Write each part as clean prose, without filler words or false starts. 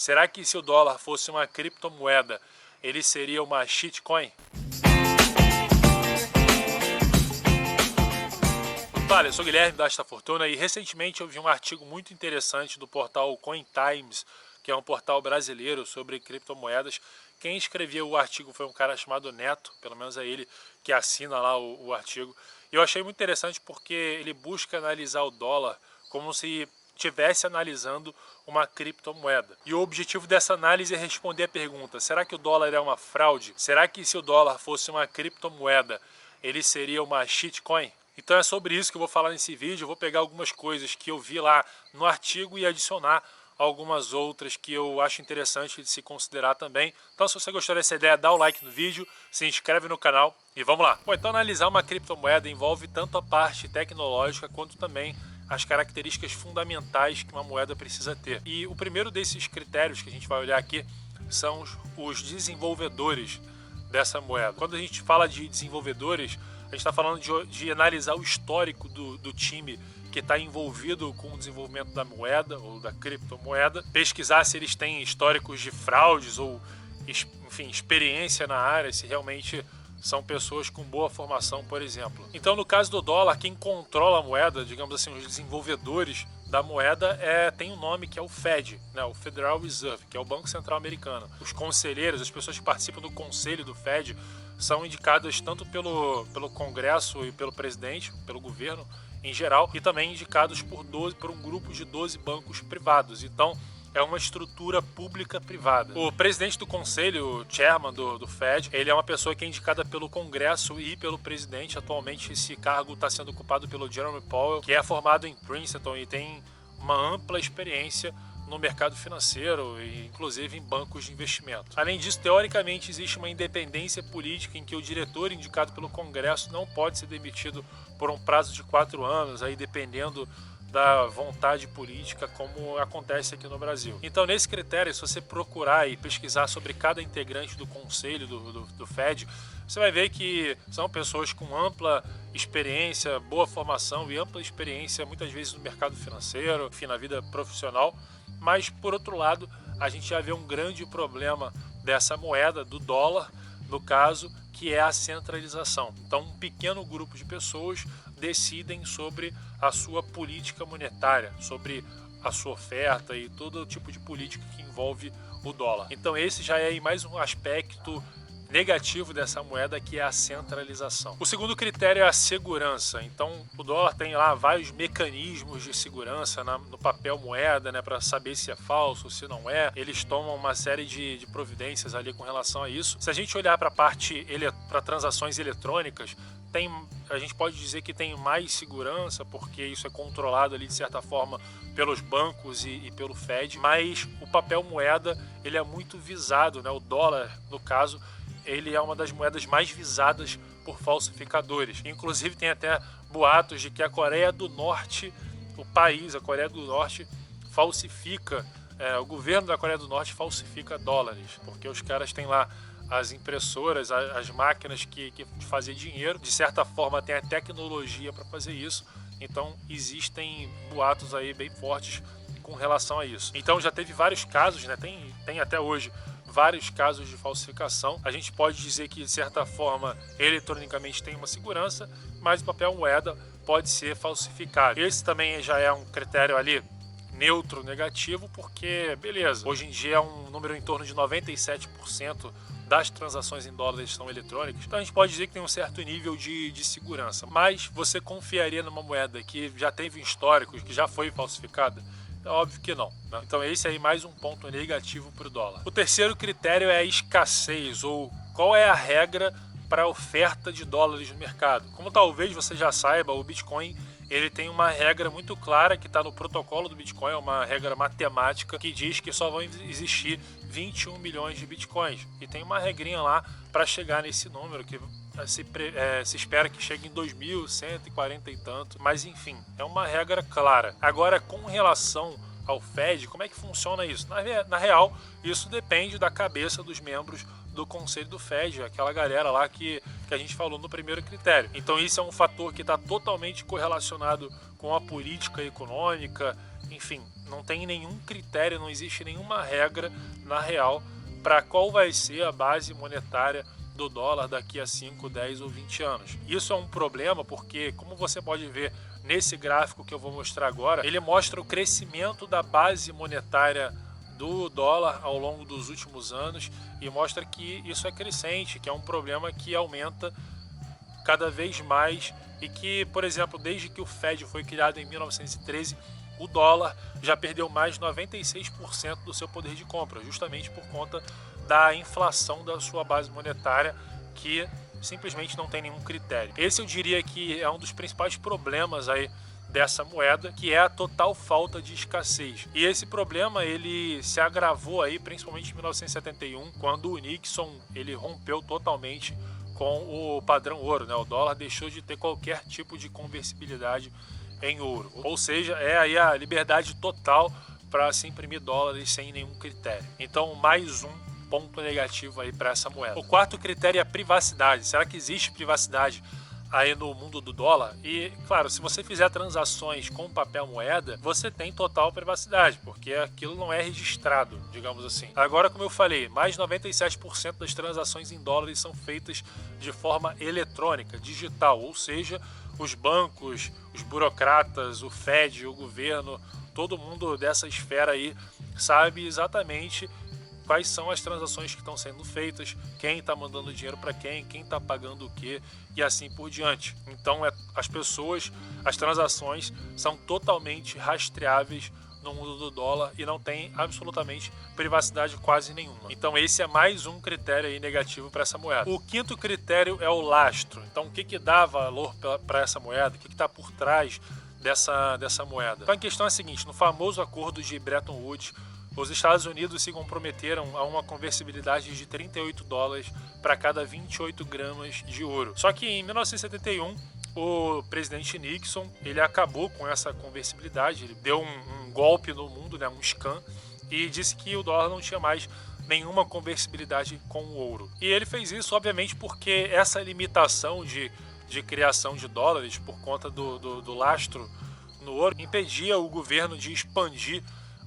Será que se o dólar fosse uma criptomoeda, ele seria uma shitcoin? Fala, eu sou o Guilherme da Asta Fortuna e recentemente eu vi um artigo muito interessante do portal CoinTimes, que é um portal brasileiro sobre criptomoedas. Quem escreveu o artigo foi um cara chamado Neto, pelo menos é ele que assina lá o artigo. E eu achei muito interessante porque ele busca analisar o dólar como se estivesse analisando uma criptomoeda. E o objetivo dessa análise é responder a pergunta: será que o dólar é uma fraude? Será que se o dólar fosse uma criptomoeda, ele seria uma shitcoin? Então é sobre isso que eu vou falar nesse vídeo. Eu vou pegar algumas coisas que eu vi lá no artigo e adicionar algumas outras que eu acho interessante de se considerar também. Então, se você gostou dessa ideia, dá o like no vídeo, se inscreve no canal e vamos lá. Bom, então analisar uma criptomoeda envolve tanto a parte tecnológica quanto também as características fundamentais que uma moeda precisa ter. E o primeiro desses critérios que a gente vai olhar aqui são os desenvolvedores dessa moeda. Quando a gente fala de desenvolvedores, a gente está falando de analisar o histórico do time que está envolvido com o desenvolvimento da moeda ou da criptomoeda, pesquisar se eles têm históricos de fraudes ou, enfim, experiência na área, se realmente são pessoas com boa formação, por exemplo. Então, no caso do dólar, quem controla a moeda, digamos assim, os desenvolvedores da moeda, tem um nome que é o Fed, né, o Federal Reserve, que é o Banco Central Americano. Os conselheiros, as pessoas que participam do conselho do Fed, são indicadas tanto pelo Congresso e pelo presidente, pelo governo em geral, e também indicados por um grupo de 12 bancos privados. Então, é uma estrutura pública-privada. O presidente do conselho, chairman do Fed, ele é uma pessoa que é indicada pelo Congresso e pelo presidente. Atualmente esse cargo está sendo ocupado pelo Jerome Powell, que é formado em Princeton e tem uma ampla experiência no mercado financeiro e inclusive em bancos de investimento. Além disso, teoricamente existe uma independência política em que o diretor indicado pelo Congresso não pode ser demitido por um prazo de 4 anos, aí dependendo da vontade política, como acontece aqui no Brasil. Então, nesse critério, se você procurar e pesquisar sobre cada integrante do conselho do Fed, você vai ver que são pessoas com ampla experiência, boa formação e ampla experiência, muitas vezes no mercado financeiro, enfim, na vida profissional. Mas, por outro lado, a gente já vê um grande problema dessa moeda, do dólar, no caso, que é a centralização. Então, um pequeno grupo de pessoas decidem sobre a sua política monetária, sobre a sua oferta e todo tipo de política que envolve o dólar. Então esse já é mais um aspecto negativo dessa moeda, que é a centralização. O segundo critério é a segurança. Então o dólar tem lá vários mecanismos de segurança no papel moeda, né, para saber se é falso, se não é. Eles tomam uma série de providências ali com relação a isso. Se a gente olhar para a parte, para transações eletrônicas, a gente pode dizer que tem mais segurança, porque isso é controlado ali de certa forma pelos bancos e pelo Fed, mas o papel moeda, ele é muito visado, né? O dólar, no caso, ele é uma das moedas mais visadas por falsificadores. Inclusive tem até boatos de que a Coreia do Norte, o país, a Coreia do Norte, falsifica, o governo da Coreia do Norte falsifica dólares, porque os caras têm lá as impressoras, as máquinas que fazem dinheiro. De certa forma tem a tecnologia para fazer isso. Então existem boatos aí bem fortes com relação a isso. Então já teve vários casos, né? Tem até hoje vários casos de falsificação. A gente pode dizer que de certa forma eletronicamente tem uma segurança, mas o papel moeda pode ser falsificado. Esse também já é um critério ali neutro, negativo, porque beleza, hoje em dia é um número em torno de 97% das transações em dólares são eletrônicas, então a gente pode dizer que tem um certo nível de segurança. Mas você confiaria numa moeda que já teve históricos, que já foi falsificada? É óbvio que não, né? Então esse aí é mais um ponto negativo para o dólar. O terceiro critério é a escassez, ou qual é a regra para a oferta de dólares no mercado. Como talvez você já saiba, o Bitcoin, ele tem uma regra muito clara que está no protocolo do Bitcoin, é uma regra matemática que diz que só vão existir 21 milhões de Bitcoins. E tem uma regrinha lá para chegar nesse número, que se espera que chegue em 2140 e tanto. Mas enfim, é uma regra clara. Agora, com relação ao Fed, como é que funciona isso? Na real, isso depende da cabeça dos membros do conselho do Fed, aquela galera lá que a gente falou no primeiro critério. Então isso é um fator que está totalmente correlacionado com a política econômica enfim, não tem nenhum critério, não existe nenhuma regra na real para qual vai ser a base monetária do dólar daqui a 5, 10 ou 20 anos. Isso é um problema porque, como você pode ver nesse gráfico que eu vou mostrar agora, ele mostra o crescimento da base monetária do dólar ao longo dos últimos anos e mostra que isso é crescente, que é um problema que aumenta cada vez mais e que, por exemplo, desde que o Fed foi criado em 1913, o dólar já perdeu mais de 96% do seu poder de compra, justamente por conta da inflação da sua base monetária, que simplesmente não tem nenhum critério. Esse eu diria que é um dos principais problemas aí dessa moeda, que é a total falta de escassez. E esse problema ele se agravou aí principalmente em 1971, quando o Nixon ele rompeu totalmente com o padrão ouro, né? O dólar deixou de ter qualquer tipo de conversibilidade em ouro, ou seja, é aí a liberdade total para se imprimir dólares sem nenhum critério. Então, mais um ponto negativo aí para essa moeda. O quarto critério é a privacidade. Será que existe privacidade aí no mundo do dólar? E, claro, se você fizer transações com papel moeda, você tem total privacidade, porque aquilo não é registrado, digamos assim. Agora, como eu falei, mais de 97% das transações em dólares são feitas de forma eletrônica, digital, ou seja, os bancos, os burocratas, o Fed, o governo, todo mundo dessa esfera aí sabe exatamente quais são as transações que estão sendo feitas, quem está mandando dinheiro para quem está pagando o quê e assim por diante. Então as transações são totalmente rastreáveis no mundo do dólar e não tem absolutamente privacidade quase nenhuma. Então esse é mais um critério aí negativo para essa moeda. O quinto critério é o lastro. Então o que dá valor para essa moeda? O que está por trás dessa moeda? Então a questão é a seguinte: no famoso acordo de Bretton Woods, os Estados Unidos se comprometeram a uma conversibilidade de 38 dólares para cada 28 gramas de ouro. Só que em 1971, o presidente Nixon ele acabou com essa conversibilidade, ele deu um golpe no mundo, né, um scam, e disse que o dólar não tinha mais nenhuma conversibilidade com o ouro. E ele fez isso, obviamente, porque essa limitação de criação de dólares por conta do lastro no ouro impedia o governo de expandir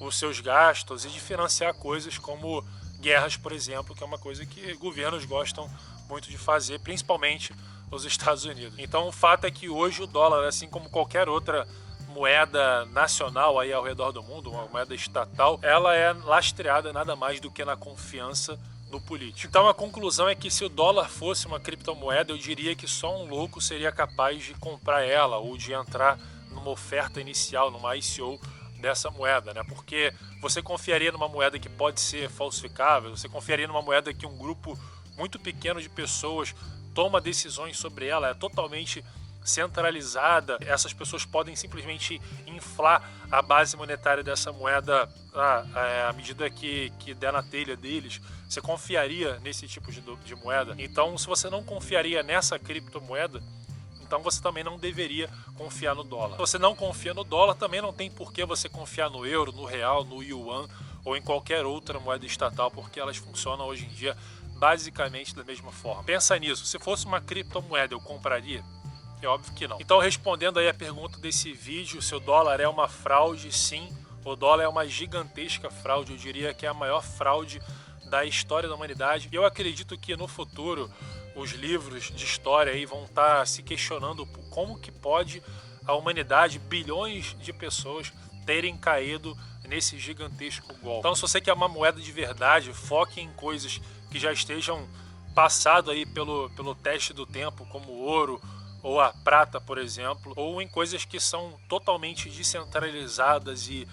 os seus gastos e de financiar coisas como guerras, por exemplo, que é uma coisa que governos gostam muito de fazer, principalmente os Estados Unidos. Então o fato é que hoje o dólar, assim como qualquer outra moeda nacional aí ao redor do mundo, uma moeda estatal, ela é lastreada nada mais do que na confiança no político. Então a conclusão é que se o dólar fosse uma criptomoeda, eu diria que só um louco seria capaz de comprar ela ou de entrar numa oferta inicial, numa ICO dessa moeda, né? Porque você confiaria numa moeda que pode ser falsificável, você confiaria numa moeda que um grupo muito pequeno de pessoas toma decisões sobre ela, é totalmente centralizada, essas pessoas podem simplesmente inflar a base monetária dessa moeda à medida que der na telha deles. Você confiaria nesse tipo de moeda? Então, se você não confiaria nessa criptomoeda, então você também não deveria confiar no dólar. Se você não confia no dólar, também não tem por que você confiar no euro, no real, no yuan ou em qualquer outra moeda estatal, porque elas funcionam hoje em dia basicamente da mesma forma. Pensa nisso, se fosse uma criptomoeda, eu compraria? É óbvio que não. Então, respondendo aí a pergunta desse vídeo, se o dólar é uma fraude, sim, o dólar é uma gigantesca fraude, eu diria que é a maior fraude da história da humanidade. Eu acredito que no futuro os livros de história aí vão estar se questionando como que pode a humanidade, bilhões de pessoas, terem caído nesse gigantesco golpe. Então, se você quer uma moeda de verdade, foque em coisas que já estejam passado aí pelo teste do tempo, como o ouro ou a prata, por exemplo, ou em coisas que são totalmente descentralizadas e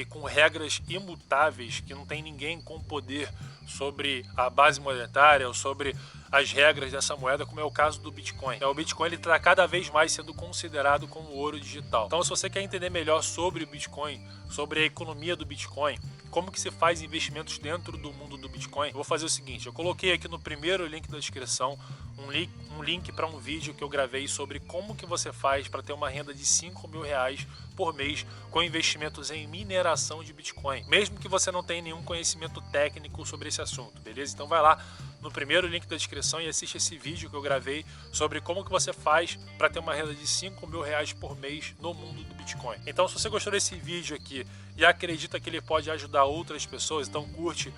com regras imutáveis, que não tem ninguém com poder sobre a base monetária ou sobre as regras dessa moeda, como é o caso do Bitcoin. O Bitcoin está cada vez mais sendo considerado como ouro digital. Então, se você quer entender melhor sobre o Bitcoin, sobre a economia do Bitcoin, como que se faz investimentos dentro do mundo do Bitcoin, eu vou fazer o seguinte: eu coloquei aqui no primeiro link da descrição um link para um vídeo que eu gravei sobre como que você faz para ter uma renda de R$5.000 por mês com investimentos em mineração de Bitcoin, mesmo que você não tenha nenhum conhecimento técnico sobre esse assunto, beleza? Então vai lá no primeiro link da descrição e assiste esse vídeo que eu gravei sobre como que você faz para ter uma renda de 5 mil reais por mês no mundo do Bitcoin. Então, se você gostou desse vídeo aqui e acredita que ele pode ajudar outras pessoas, então curte,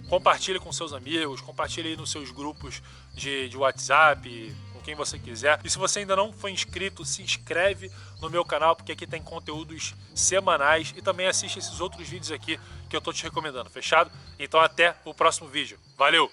compartilhe com seus amigos, compartilhe aí nos seus grupos de WhatsApp, com quem você quiser. E se você ainda não foi inscrito, se inscreve no meu canal, porque aqui tem conteúdos semanais e também assiste esses outros vídeos aqui que eu tô te recomendando, fechado? Então até o próximo vídeo. Valeu!